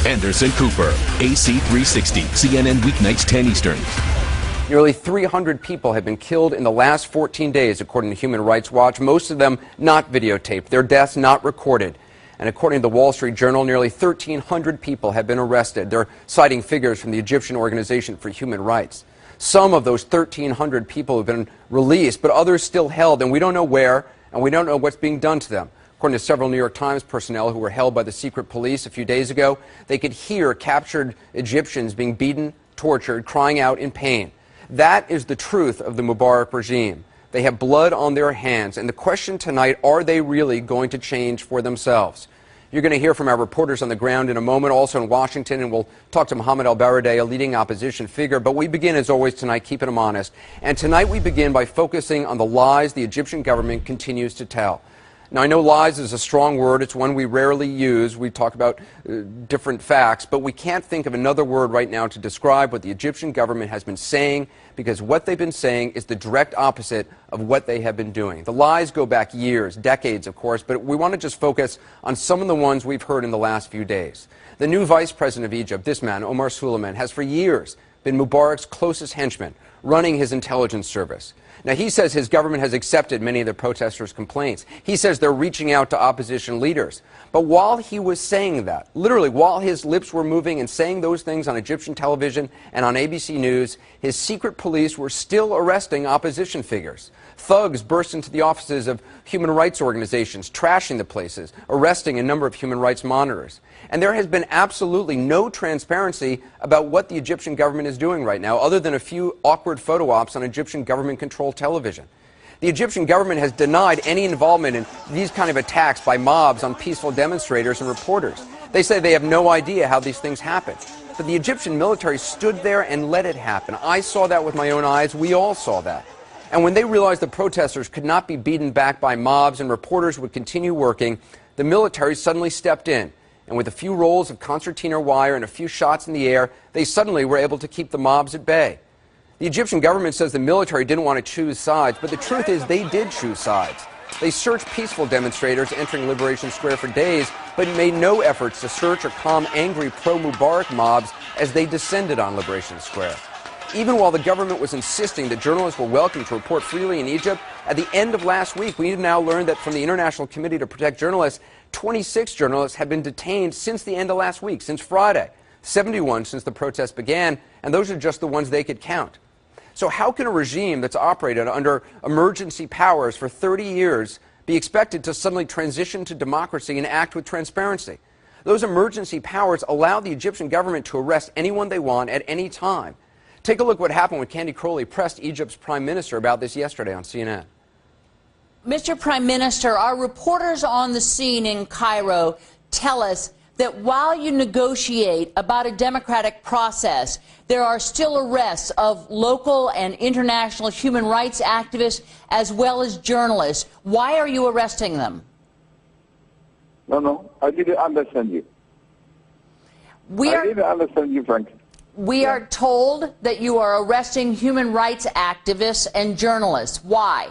Anderson Cooper, AC 360, CNN weeknights 10 Eastern. Nearly 300 people have been killed in the last 14 days, according to Human Rights Watch, most of them not videotaped, their deaths not recorded. And according to the Wall Street Journal, nearly 1,300 people have been arrested. They're citing figures from the Egyptian Organization for Human Rights. Some of those 1,300 people have been released, but others still held, and we don't know where, and we don't know what's being done to them. According to several New York Times personnel who were held by the secret police a few days ago, they could hear captured Egyptians being beaten, tortured, crying out in pain. That is the truth of the Mubarak regime. They have blood on their hands, and the question tonight, are they really going to change for themselves? You're going to hear from our reporters on the ground in a moment, also in Washington, and we'll talk to Mohammed al-Baradei, a leading opposition figure. But we begin, as always, tonight, keeping them honest. And tonight we begin by focusing on the lies the Egyptian government continues to tell. Now, I know lies is a strong word. It's one we rarely use. We talk about different facts, but we can't think of another word right now to describe what the Egyptian government has been saying, because what they've been saying is the direct opposite of what they have been doing. The lies go back years, decades, of course, but we want to just focus on some of the ones we've heard in the last few days. The new vice president of Egypt, this man, Omar Suleiman, has for years been Mubarak's closest henchman, running his intelligence service. Now, he says his government has accepted many of the protesters' complaints. He says they're reaching out to opposition leaders. But while he was saying that, literally while his lips were moving and saying those things on Egyptian television and on ABC News, his secret police were still arresting opposition figures. Thugs burst into the offices of human rights organizations, trashing the places, arresting a number of human rights monitors. And there has been absolutely no transparency about what the Egyptian government is doing right now, other than a few awkward photo ops on Egyptian government-controlled television. The Egyptian government has denied any involvement in these kind of attacks by mobs on peaceful demonstrators and reporters. They say they have no idea how these things happen. But the Egyptian military stood there and let it happen. I saw that with my own eyes. We all saw that. And when they realized the protesters could not be beaten back by mobs and reporters would continue working, the military suddenly stepped in. And with a few rolls of concertina wire and a few shots in the air, they suddenly were able to keep the mobs at bay. The Egyptian government says the military didn't want to choose sides, but the truth is they did choose sides. They searched peaceful demonstrators entering Liberation Square for days, but made no efforts to search or calm angry pro-Mubarak mobs as they descended on Liberation Square. Even while the government was insisting that journalists were welcome to report freely in Egypt, at the end of last week, we now learned that from the International Committee to Protect Journalists, 26 journalists have been detained since the end of last week, since Friday. 71 since the protests began, and those are just the ones they could count. So how can a regime that's operated under emergency powers for 30 years be expected to suddenly transition to democracy and act with transparency? Those emergency powers allow the Egyptian government to arrest anyone they want at any time. Take a look at what happened when Candy Crowley pressed Egypt's prime minister about this yesterday on CNN. Mr. Prime Minister, our reporters on the scene in Cairo tell us that while you negotiate about a democratic process, there are still arrests of local and international human rights activists as well as journalists. Why are you arresting them? No, I didn't understand you. I didn't understand you, frankly. We are told that you are arresting human rights activists and journalists. Why?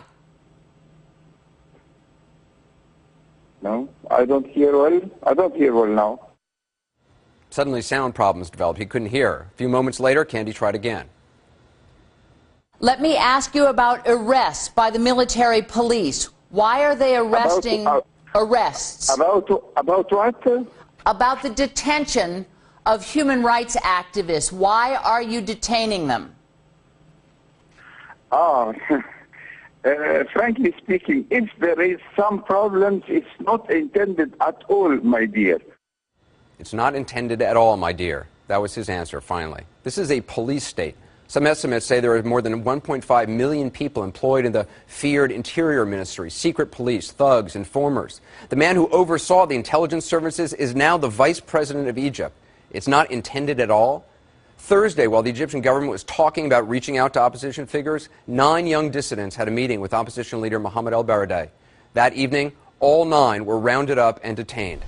No, I don't hear well. I don't hear well now. Suddenly sound problems developed. He couldn't hear. A few moments later, Candy tried again. Let me ask you about arrests by the military police. Why are they arresting arrests? About what? About the detention of human rights activists. Why are you detaining them? Frankly speaking, if there is some problems, it's not intended at all, my dear. It's not intended at all, my dear. That was his answer, finally. This is a police state. Some estimates say there are more than 1.5 million people employed in the feared Interior Ministry, secret police, thugs, informers. The man who oversaw the intelligence services is now the vice president of Egypt. It's not intended at all. Thursday, while the Egyptian government was talking about reaching out to opposition figures, 9 young dissidents had a meeting with opposition leader Mohammed al-Baradei. That evening, all 9 were rounded up and detained.